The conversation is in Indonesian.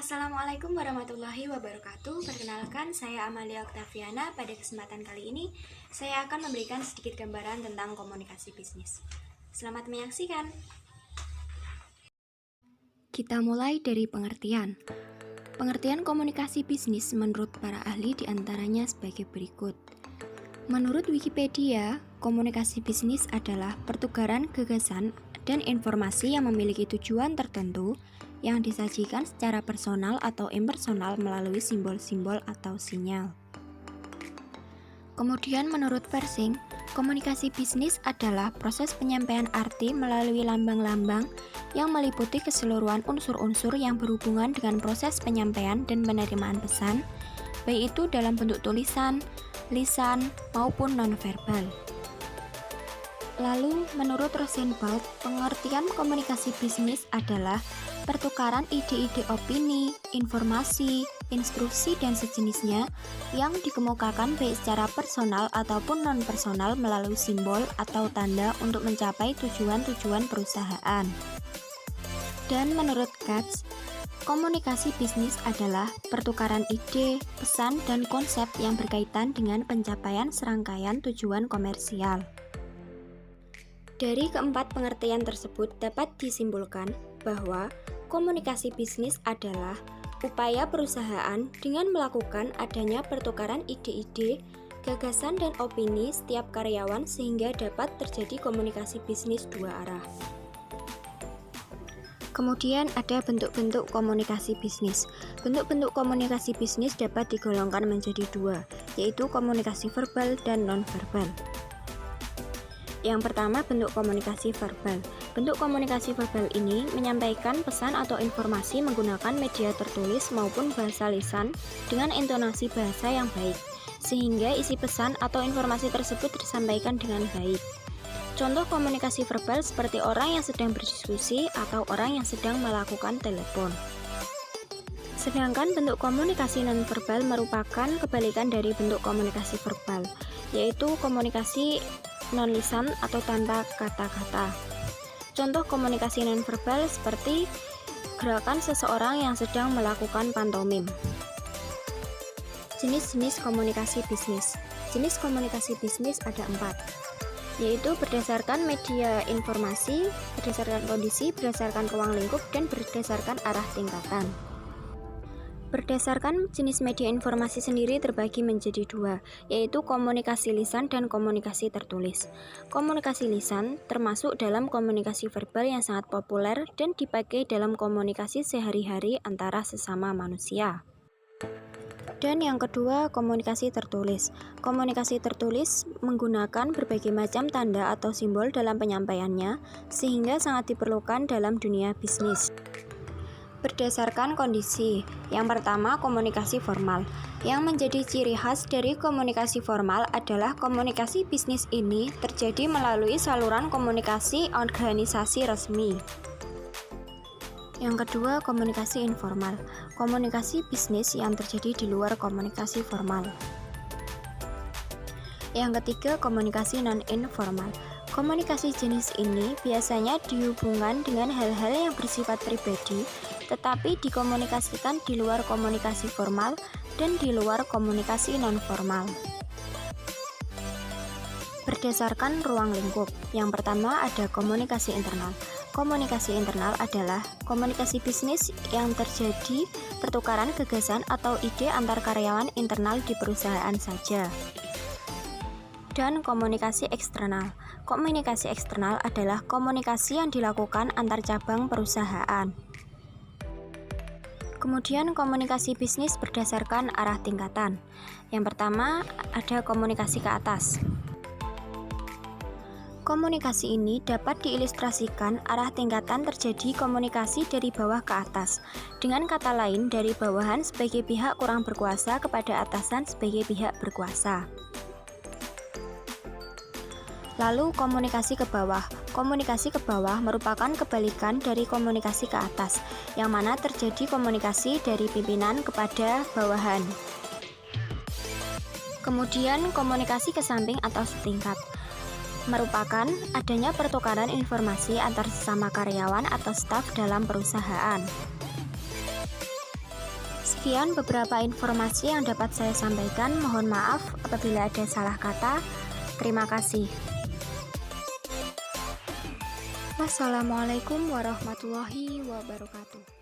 Assalamualaikum warahmatullahi wabarakatuh. Perkenalkan, saya Amalia Oktaviana. Pada kesempatan kali ini, saya akan memberikan sedikit gambaran tentang komunikasi bisnis. Selamat menyaksikan. Kita mulai dari pengertian. Pengertian komunikasi bisnis menurut para ahli diantaranya sebagai berikut. Menurut Wikipedia, komunikasi bisnis adalah pertukaran gagasan dan informasi yang memiliki tujuan tertentu yang disajikan secara personal atau impersonal melalui simbol-simbol atau sinyal. Kemudian menurut Persing, komunikasi bisnis adalah proses penyampaian arti melalui lambang-lambang yang meliputi keseluruhan unsur-unsur yang berhubungan dengan proses penyampaian dan penerimaan pesan, baik itu dalam bentuk tulisan, lisan, maupun nonverbal. Lalu, menurut Rosenblatt, pengertian komunikasi bisnis adalah pertukaran ide-ide opini, informasi, instruksi, dan sejenisnya yang dikemukakan baik secara personal ataupun non-personal melalui simbol atau tanda untuk mencapai tujuan-tujuan perusahaan. Dan menurut Katz, komunikasi bisnis adalah pertukaran ide, pesan, dan konsep yang berkaitan dengan pencapaian serangkaian tujuan komersial. Dari keempat pengertian tersebut dapat disimpulkan bahwa komunikasi bisnis adalah upaya perusahaan dengan melakukan adanya pertukaran ide-ide, gagasan, dan opini setiap karyawan sehingga dapat terjadi komunikasi bisnis dua arah. Kemudian ada bentuk-bentuk komunikasi bisnis. Bentuk-bentuk komunikasi bisnis dapat digolongkan menjadi dua, yaitu komunikasi verbal dan non-verbal. Yang pertama, bentuk komunikasi verbal. Bentuk komunikasi verbal ini menyampaikan pesan atau informasi menggunakan media tertulis maupun bahasa lisan dengan intonasi bahasa yang baik, sehingga isi pesan atau informasi tersebut disampaikan dengan baik. Contoh komunikasi verbal seperti orang yang sedang berdiskusi atau orang yang sedang melakukan telepon. Sedangkan bentuk komunikasi non-verbal merupakan kebalikan dari bentuk komunikasi verbal, yaitu komunikasi non-lisan atau tanpa kata-kata. Contoh komunikasi non-verbal seperti gerakan seseorang yang sedang melakukan pantomim. Jenis-jenis komunikasi bisnis. Jenis komunikasi bisnis ada 4, yaitu berdasarkan media informasi, berdasarkan kondisi, berdasarkan ruang lingkup, dan berdasarkan arah tingkatan. Berdasarkan jenis media informasi sendiri terbagi menjadi 2, yaitu komunikasi lisan dan komunikasi tertulis. Komunikasi lisan termasuk dalam komunikasi verbal yang sangat populer dan dipakai dalam komunikasi sehari-hari antara sesama manusia. Dan yang kedua, komunikasi tertulis. Komunikasi tertulis menggunakan berbagai macam tanda atau simbol dalam penyampaiannya, sehingga sangat diperlukan dalam dunia bisnis. Berdasarkan kondisi, yang pertama komunikasi formal. Yang menjadi ciri khas dari komunikasi formal adalah komunikasi bisnis ini terjadi melalui saluran komunikasi organisasi resmi. Yang kedua, komunikasi informal. Komunikasi bisnis yang terjadi di luar komunikasi formal. Yang ketiga, komunikasi non-informal. Komunikasi jenis ini biasanya dihubungkan dengan hal-hal yang bersifat pribadi, tetapi dikomunikasikan di luar komunikasi formal dan di luar komunikasi non-formal. Berdasarkan ruang lingkup, yang pertama ada komunikasi internal. Komunikasi internal adalah komunikasi bisnis yang terjadi pertukaran gagasan atau ide antar karyawan internal di perusahaan saja. Dan komunikasi eksternal. Komunikasi eksternal adalah komunikasi yang dilakukan antar cabang perusahaan. Kemudian komunikasi bisnis berdasarkan arah tingkatan. Yang pertama ada komunikasi ke atas. Komunikasi ini dapat diilustrasikan arah tingkatan terjadi komunikasi dari bawah ke atas. Dengan kata lain, dari bawahan sebagai pihak kurang berkuasa kepada atasan sebagai pihak berkuasa. Lalu komunikasi ke bawah. Komunikasi ke bawah merupakan kebalikan dari komunikasi ke atas, yang mana terjadi komunikasi dari pimpinan kepada bawahan. Kemudian komunikasi ke samping atau setingkat. Merupakan adanya pertukaran informasi antar sesama karyawan atau staf dalam perusahaan. Sekian beberapa informasi yang dapat saya sampaikan. Mohon maaf apabila ada salah kata. Terima kasih. Wassalamualaikum warahmatullahi wabarakatuh.